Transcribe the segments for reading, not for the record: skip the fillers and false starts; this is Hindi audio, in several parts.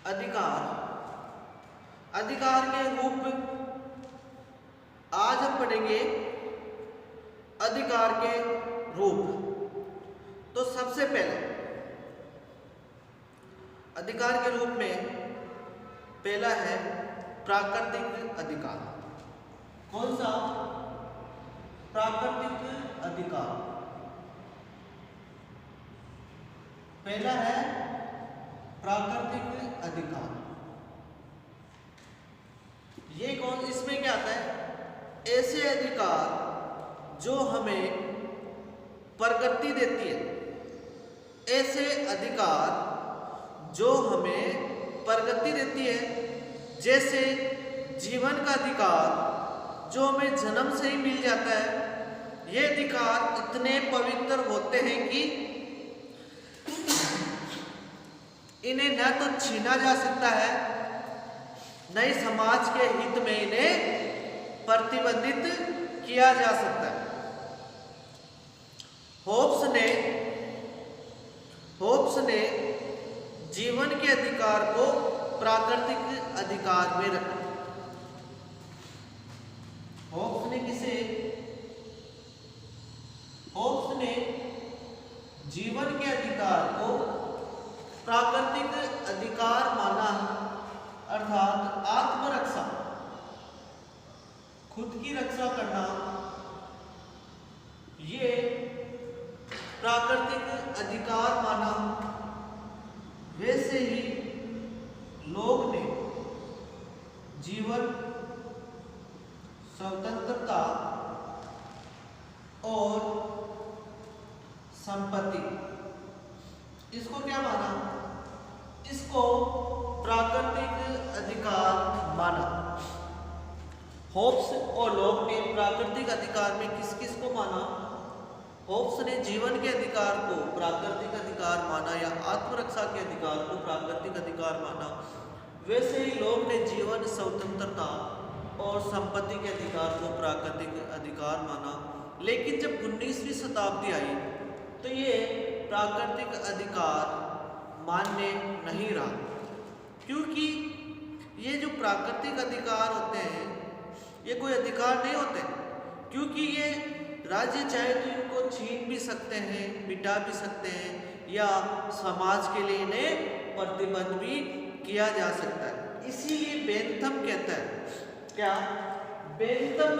अधिकार। अधिकार के रूप आज हम पढ़ेंगे अधिकार के रूप। तो सबसे पहले अधिकार के रूप में पहला है प्राकृतिक अधिकार। कौन सा? प्राकृतिक अधिकार। पहला है प्राकृतिक अधिकार। ये कौन, इसमें क्या आता है? ऐसे अधिकार जो हमें प्रगति देती है। ऐसे अधिकार जो हमें प्रगति देती है, जैसे जीवन का अधिकार जो हमें जन्म से ही मिल जाता है। ये अधिकार इतने पवित्र होते हैं कि इन्हें न तो छीना जा सकता है, न ही समाज के हित में इन्हें प्रतिबंधित किया जा सकता है। होब्स ने जीवन के अधिकार को प्राकृतिक अधिकार में रखा। होब्स ने जीवन के अधिकार को प्राकृतिक अधिकार माना, अर्थात आत्मरक्षा, खुद की रक्षा करना, ये प्राकृतिक अधिकार माना। वैसे ही लोग ने जीवन, स्वतंत्रता और संपत्ति, इसको क्या माना? इसको प्राकृतिक अधिकार माना। होब्स और लॉक ने प्राकृतिक अधिकार में किस किस को माना? होब्स ने जीवन के अधिकार को प्राकृतिक अधिकार माना या आत्मरक्षा के अधिकार को प्राकृतिक अधिकार माना। वैसे ही लोग ने जीवन, स्वतंत्रता और संपत्ति के अधिकार को प्राकृतिक अधिकार माना। लेकिन जब 19वीं शताब्दी आई तो ये प्राकृतिक अधिकार मान्य नहीं रहा, क्योंकि ये जो प्राकृतिक अधिकार होते हैं ये कोई अधिकार नहीं होते, क्योंकि ये राज्य चाहे तो इनको छीन भी सकते हैं, मिटा भी सकते हैं, या समाज के लिए इन्हें प्रतिबंध भी किया जा सकता है। इसीलिए बेंथम कहता है, क्या बेंथम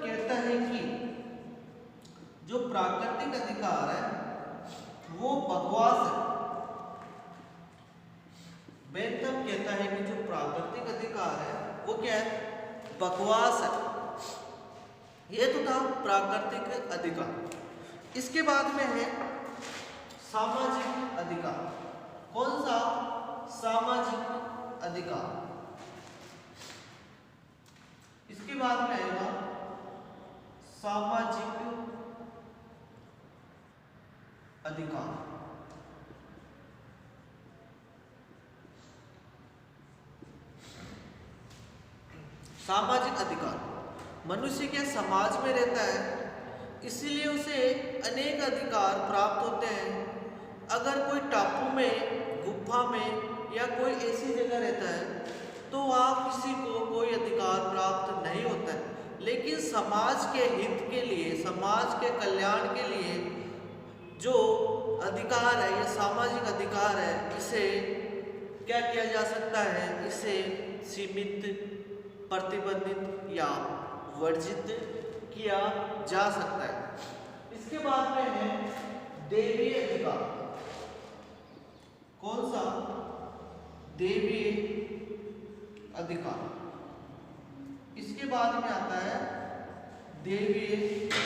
कहता है कि जो प्राकृतिक अधिकार है वो बकवास है। बेंथम कहता है कि जो प्राकृतिक अधिकार है वो क्या है? बकवास है। ये तो था प्राकृतिक अधिकार। इसके बाद में है सामाजिक अधिकार। कौन सा? सामाजिक अधिकार। इसके बाद में आएगा सामाजिक अधिकार। सामाजिक अधिकार, मनुष्य के समाज में रहता है, इसीलिए उसे अनेक अधिकार प्राप्त होते हैं। अगर कोई टापू में, गुफा में या कोई ऐसी जगह रहता है तो वहाँ किसी को कोई अधिकार प्राप्त नहीं होता है। लेकिन समाज के हित के लिए, समाज के कल्याण के लिए जो अधिकार है, ये सामाजिक अधिकार है, इसे क्या किया जा सकता है? इसे सीमित, प्रतिबंधित या वर्जित किया जा सकता है। इसके बाद में है दैवीय अधिकार। कौन सा? दैवीय अधिकार। इसके बाद में आता है दैवीय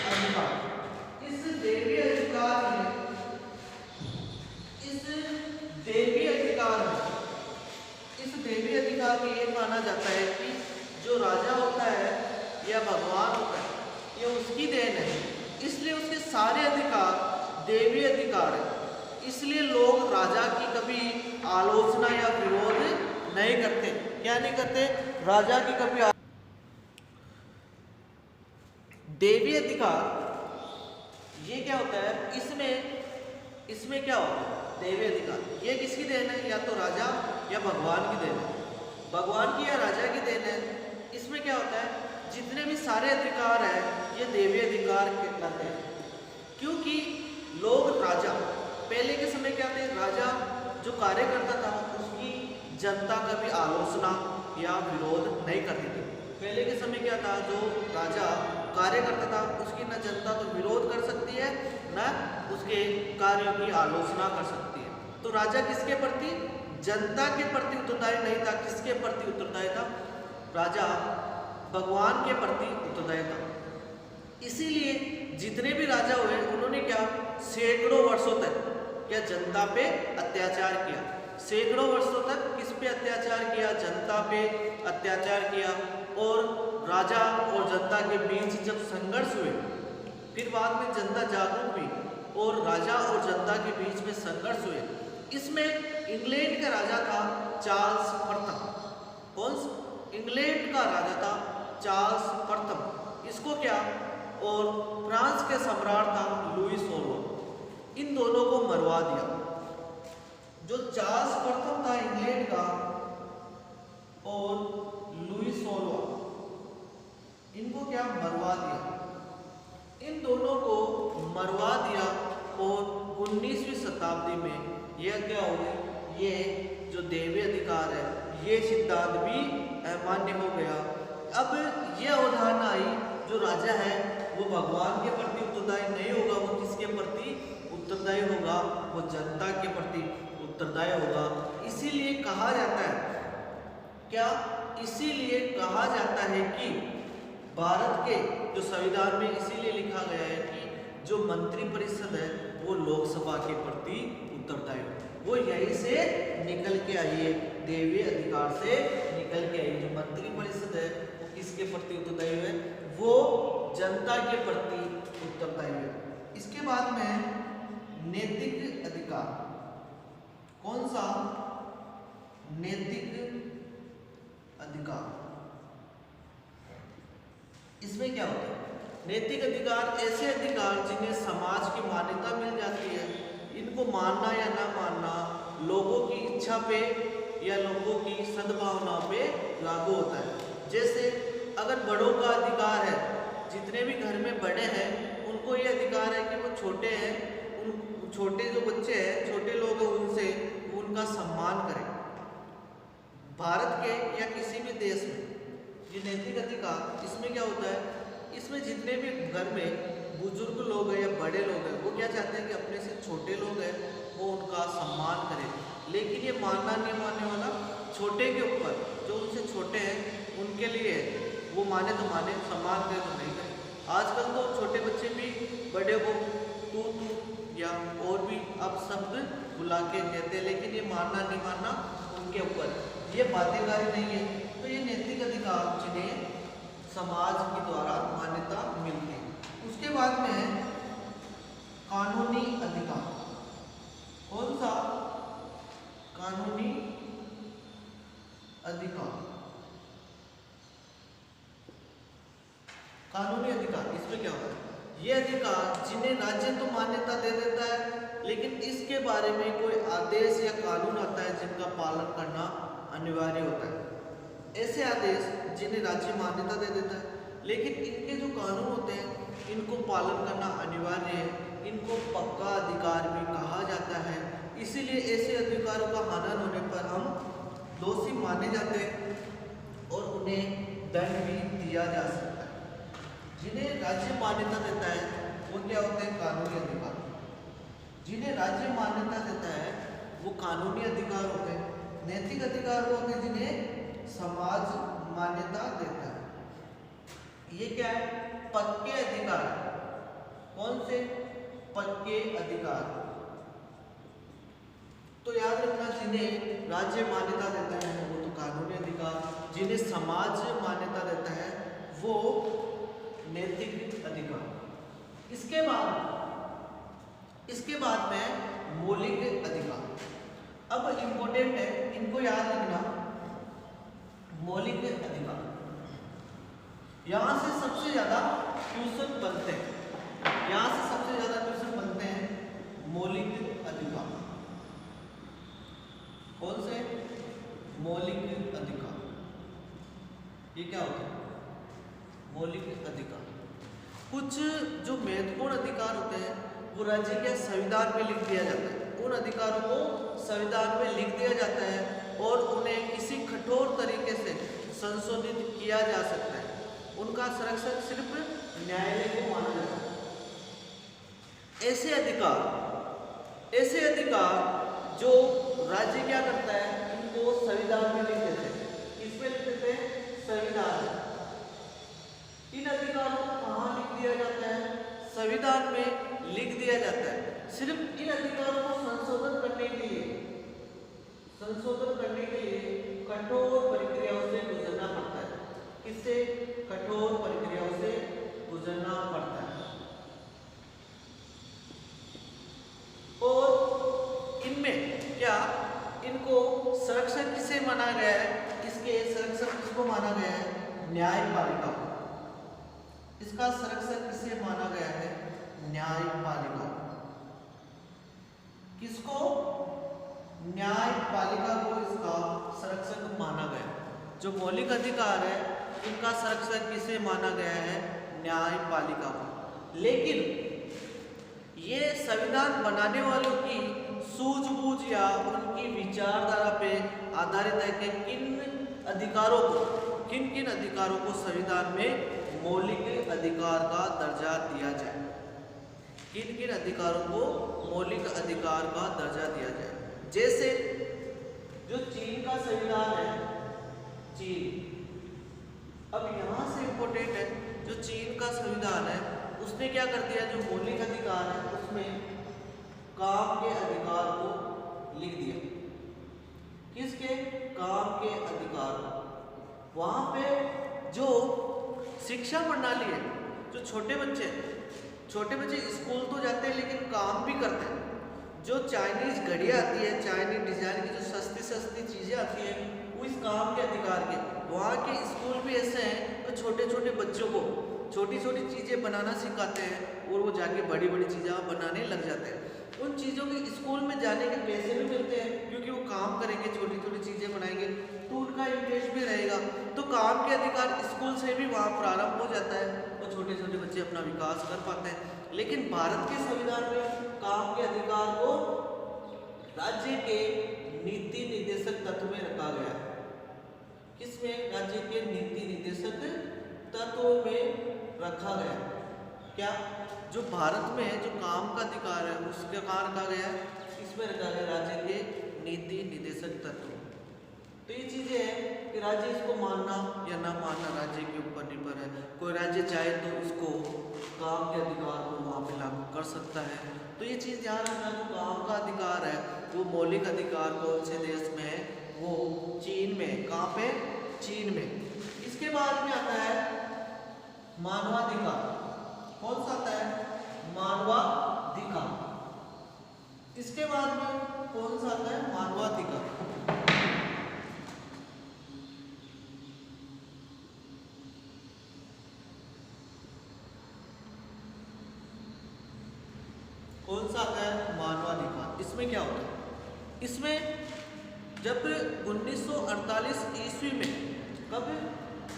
अधिकार। इस दैवीय अधिकार में ये माना जाता है कि जो राजा होता है या भगवान होता है, ये उसकी देन है, इसलिए उसके सारे अधिकार दैवीय अधिकार है। इसलिए लोग राजा की कभी आलोचना या विरोध नहीं करते। क्या नहीं करते? राजा की कभी। दैवीय अधिकार ये क्या होता है? इसमें इसमें क्या होगा, दैवीय अधिकार। ये किसकी देन है, या तो राजा या भगवान की देन है, भगवान की या राजा की देन है। इसमें क्या होता है, जितने भी सारे अधिकार है ये दैवीय अधिकार कहलाते हैं, क्योंकि लोग राजा पहले के समय क्या थे, राजा जो कार्य करता था उसकी जनता कभी आलोचना या विरोध नहीं करती थी। पहले के समय क्या था, जो राजा कार्य करता था उसकी न जनता तो विरोध कर सकती है न उसके कार्यों की आलोचना कर सकती है। तो राजा किसके प्रति, जनता के प्रति उत्तरदायी नहीं था। किसके प्रति उत्तरदायी था, राजा भगवान के प्रति उत्तरदायी था। इसीलिए जितने भी राजा हुए उन्होंने क्या, सैकड़ों वर्षों तक क्या जनता पे अत्याचार किया, सैकड़ों वर्षों तक किस पे अत्याचार किया, जनता पे अत्याचार किया। और राजा और जनता के बीच जब संघर्ष हुए, फिर बाद में जनता जागरूक हुई और राजा और जनता के बीच में संघर्ष हुए। इसमें इंग्लैंड का राजा था चार्ल्स प्रथम। कौन, इंग्लैंड का राजा था चार्ल्स प्रथम, इसको क्या, और फ्रांस के सम्राट था लुई 16। इन दोनों को मरवा दिया। जो चार्ल्स प्रथम था इंग्लैंड का और लुई 16, इनको क्या मरवा दिया, इन दोनों को मरवा दिया। और 19वीं शताब्दी में यह क्या हो गया, ये जो दैवीय अधिकार है ये सिद्धांत भी अमान्य हो गया। अब यह अवधारणा आई, जो राजा है वो भगवान के प्रति उत्तरदायी नहीं होगा, वो किसके प्रति उत्तरदायी होगा, वो जनता के प्रति उत्तरदायी होगा। इसीलिए कहा जाता है, क्या, इसीलिए कहा जाता है कि भारत के जो संविधान में इसीलिए लिखा गया है कि जो मंत्रिपरिषद है वो लोकसभा के प्रति उत्तरदायी हो। वो यहीं से निकल के आई है, दैवीय अधिकार से निकल के आई। जो मंत्रिपरिषद है वो किसके प्रति उत्तरदायी है, वो जनता के प्रति उत्तरदायी है। इसके बाद में नैतिक अधिकार, कौन सा, नैतिक अधिकार। इसमें क्या होता है, नैतिक अधिकार ऐसे अधिकार जिन्हें समाज की मान्यता मिल जाती है, इनको मानना या ना मानना लोगों की इच्छा पे या लोगों की सद्भावना पे लागू होता है। जैसे अगर बड़ों का अधिकार है, जितने भी घर में बड़े हैं उनको ये अधिकार है कि वो छोटे हैं, उन छोटे जो बच्चे हैं, छोटे लोग हैं, उनसे उनका सम्मान करें। भारत के या किसी भी देश में ये नैतिक अधिकार, इसमें क्या होता है, इसमें जितने भी घर में बुजुर्ग लोग हैं या बड़े लोग हैं वो क्या चाहते हैं कि अपने से छोटे लोग हैं वो उनका सम्मान करें। लेकिन ये मानना नहीं मानने वाला छोटे के ऊपर, जो उनसे छोटे हैं उनके लिए वो माने तो माने, सम्मान करे तो नहीं करे। आजकल तो छोटे बच्चे भी बड़े को तू या और भी अब शब्द बुला के कहते हैं, लेकिन ये मानना नहीं मानना उनके ऊपर, ये बाध्यकारी नहीं है। तो ये नैतिक अधिकार जिन्हें समाज के द्वारा मान्यता मिलती है। उसके बाद में है कानूनी अधिकार। कौन सा, कानूनी अधिकार। कानूनी अधिकार, इसमें क्या होता है, ये अधिकार जिन्हें राज्य तो मान्यता दे देता है, लेकिन इसके बारे में कोई आदेश या कानून आता है जिनका पालन करना अनिवार्य होता है। ऐसे आदेश जिन्हें राज्य मान्यता दे देता है, लेकिन इनके जो कानून होते हैं इनको पालन करना अनिवार्य है, इनको पक्का अधिकार भी कहा जाता है। इसीलिए ऐसे अधिकारों का हनन होने पर हम दोषी माने जाते हैं और उन्हें दंड भी दिया जा सकता है। जिन्हें राज्य मान्यता देता है वो क्या होते हैं, कानूनी अधिकार। जिन्हें राज्य मान्यता देता है वो कानूनी अधिकार होते हैं। नैतिक अधिकार वो होते हैं जिन्हें समाज मान्यता देता है। ये क्या है, पक्के अधिकार। कौन से, पक्के अधिकार। तो याद रखना, जिन्हें राज्य मान्यता देता है वो तो कानूनी अधिकार, जिन्हें समाज मान्यता देता है वो नैतिक अधिकार। इसके बाद में मौलिक अधिकार। अब इम्पोर्टेंट है, इनको याद रखना। मौलिक अधिकार, यहाँ से सबसे ज्यादा क्वेश्चन बनते हैं, यहाँ से सबसे ज्यादा क्वेश्चन बनते हैं मौलिक अधिकार। कौन से? मौलिक अधिकार। ये क्या होता है? मौलिक अधिकार। कुछ जो महत्वपूर्ण अधिकार होते हैं वो राज्य के संविधान में लिख दिया जाता है। उन अधिकारों को संविधान में लिख दिया जाता है और उन्हें किसी कठोर तरीके से संशोधित किया जा सकता है। उनका संरक्षण सिर्फ न्यायालय को माना जाता है। ऐसे अधिकार जो राज्य क्या करता है, इनको संविधान में लिख देते हैं। किसमें लिख देते हैं? संविधान में। इन अधिकारों को कहाँ लिख दिया जाता है? संविधान में लिख दिया जाता है। सिर्फ इन अधिकारों को संशोधन करने के लिए कठोर प्रक्रियाओं से गुजरना पड़ता है। किससे? कठोर प्रक्रियाओं से गुजरना पड़ता है। और इनमें क्या इनको संरक्षण किसे माना गया है? इसके संरक्षण किसको माना गया है? न्यायपालिका को। इसका संरक्षण किसे माना गया है? न्यायपालिका। किसको? न्यायपालिका को इसका संरक्षक माना गया। जो मौलिक अधिकार है इनका संरक्षक किसे माना गया है? न्यायपालिका को। लेकिन ये संविधान बनाने वालों की सूझबूझ या उनकी विचारधारा पे आधारित है कि किन किन अधिकारों को संविधान में मौलिक अधिकार का दर्जा दिया जाए। किन किन अधिकारों को मौलिक अधिकार का दर्जा दिया जाए। जैसे जो चीन का संविधान है, अब यहाँ से इंपॉर्टेंट है, जो चीन का संविधान है उसने क्या कर दिया, जो मौलिक अधिकार है उसमें काम के अधिकार को लिख दिया। किसके? काम के अधिकार। वहाँ पे जो शिक्षा प्रणाली है, जो छोटे बच्चे स्कूल तो जाते हैं लेकिन काम भी करते हैं। जो चाइनीज घड़ी आती है, चाइनीज डिजाइन की जो सस्ती चीजें आती हैं, वो इस काम के अधिकार के। वहाँ के स्कूल भी ऐसे हैं तो छोटे बच्चों को छोटी चीजें बनाना सिखाते हैं और वो जाके बड़ी चीजें बनाने लग जाते हैं। उन चीज़ों के स्कूल में जाने के पैसे भी मिलते हैं क्योंकि वो काम करेंगे, छोटी चीज़ें बनाएंगे तो उनका इंटरेस्ट भी रहेगा। तो काम के अधिकार स्कूल से भी वहाँ प्रारंभ हो जाता है और छोटे बच्चे अपना विकास कर पाते हैं। लेकिन भारत के संविधान में काम के अधिकार को राज्य के नीति निर्देशक तत्व में रखा गया है। किसमें? राज्य के नीति निर्देशक तत्व में रखा गया। क्या? जो भारत में जो काम का अधिकार है उसके कहाँ रखा गया? इसमें रखा गया राज्य के नीति निर्देशक तत्व। तो ये चीजें हैं कि राज्य इसको मानना या ना मानना राज्य के ऊपर निर्भर है। कोई राज्य चाहे तो इसको काम के अधिकार को वहाँ पे लागू कर सकता है। तो ये चीज़ ध्यान रखना, जो काम का अधिकार है वो मौलिक अधिकार कौन से देश में है? वो चीन में। कहाँ पे? चीन में। इसके बाद में आता है मानवाधिकार। कौन सा आता है? मानवाधिकार। इसके बाद में कौन सा आता है? मानवाधिकार। कौन सा आता है? मानवाधिकार। इसमें क्या होता है? इसमें जब 1948 ईस्वी में, कब?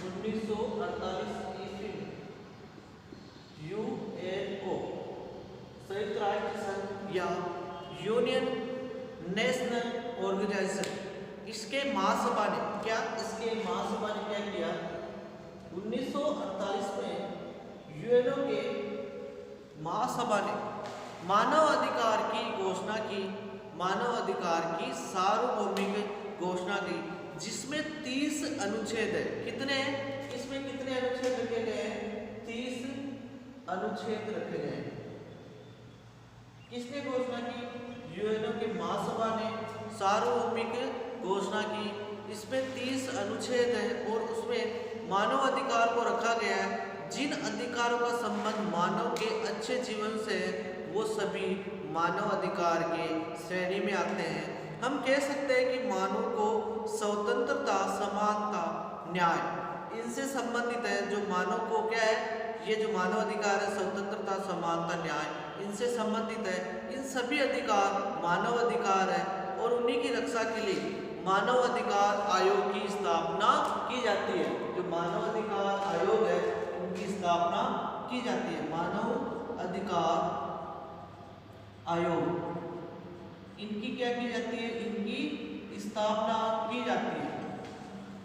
1948 ईस्वी में यूएनओ, संयुक्त राष्ट्र संघ या यूनियन नेशनल ऑर्गेनाइजेशन, इसके महासभा ने क्या किया? 1948 में यूएनओ के महासभा ने मानव अधिकार की घोषणा की, मानव अधिकार की सार्वभौमिक घोषणा की, जिसमें 30 अनुच्छेद है। कितने? इसमें कितने अनुच्छेद रखे गए हैं? 30 अनुच्छेद रखे गए हैं। किसने घोषणा की? यूएनओ के महासभा ने सार्वभौमिक घोषणा की। इसमें 30 अनुच्छेद है और उसमें मानव अधिकार को रखा गया है। जिन अधिकारों का संबंध मानव के अच्छे जीवन से है वो सभी मानव अधिकार के श्रेणी में आते हैं। हम कह सकते हैं कि मानव को स्वतंत्रता, समानता, न्याय इनसे संबंधित है। जो मानव को क्या है? ये जो मानव अधिकार है, स्वतंत्रता, समानता, न्याय, इनसे संबंधित है। इन सभी अधिकार मानव अधिकार है और उन्हीं की रक्षा के लिए मानव अधिकार आयोग की स्थापना की जाती है। जो मानव अधिकार आयोग है उनकी स्थापना की जाती है। मानव अधिकार आयोग इनकी क्या की जाती है? इनकी स्थापना की जाती है।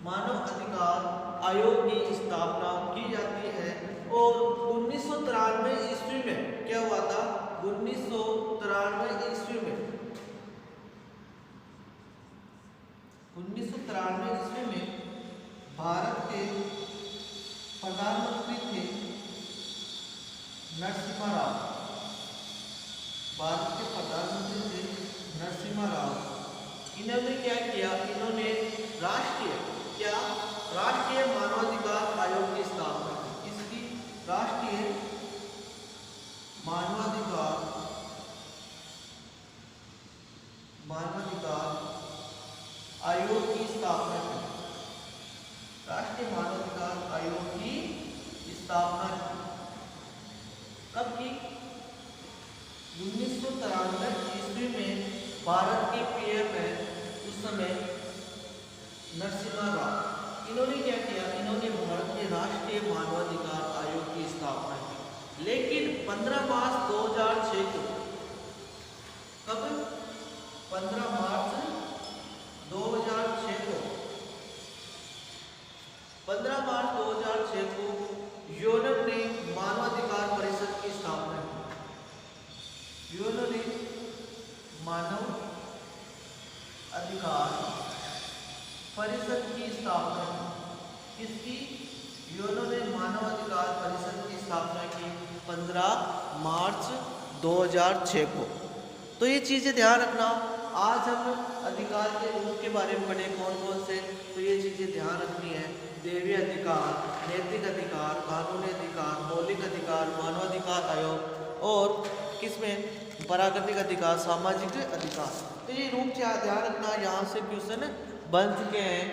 मानव अधिकार आयोग की स्थापना की जाती है और 1993 ईस्वी में क्या हुआ था? 1993 ईस्वी में 1993 ईस्वी में भारत के प्रधानमंत्री थे नरसिम्हा राव। भारत के प्रधानमंत्री थे नरसिम्हा राव। इन्होंने क्या किया? इन्होंने राष्ट्रीय मानवाधिकार आयोग की स्थापना की। इसकी राष्ट्रीय मानवाधिकार आयोग की स्थापना की। राष्ट्रीय मानवाधिकार आयोग की स्थापना की। कब की? 1993 ईस्वी में भारत के पीएम है उस समय नरसिम्हा राव। इन्होंने क्या किया? इन्होंने भारत के राष्ट्रीय मानवाधिकार आयोग की स्थापना की। लेकिन 15 मार्च 2006 को, कब? 15 मार्च 2006 को 15 मार्च 2006 को यूएन ने मानवाधिकार परिषद की स्थापना की। यूएन ने मानव अधिकार परिषद की स्थापना की। किसकी? यूएन ने मानव अधिकार परिषद की स्थापना की 15 मार्च 2006 को। तो ये चीज़ें ध्यान रखना। आज हम अधिकार के रूप के बारे में पढ़े कौन कौन से, तो ये चीज़ें ध्यान रखनी है। दैवीय अधिकार, नैतिक अधिकार, कानूनी अधिकार, मौलिक अधिकार, मानवाधिकार आयोग और किसमें? प्राकृतिक अधिकार, सामाजिक अधिकार। तो ये रूप ध्यान रखना, यहाँ से क्वेश्चन बन चुके हैं।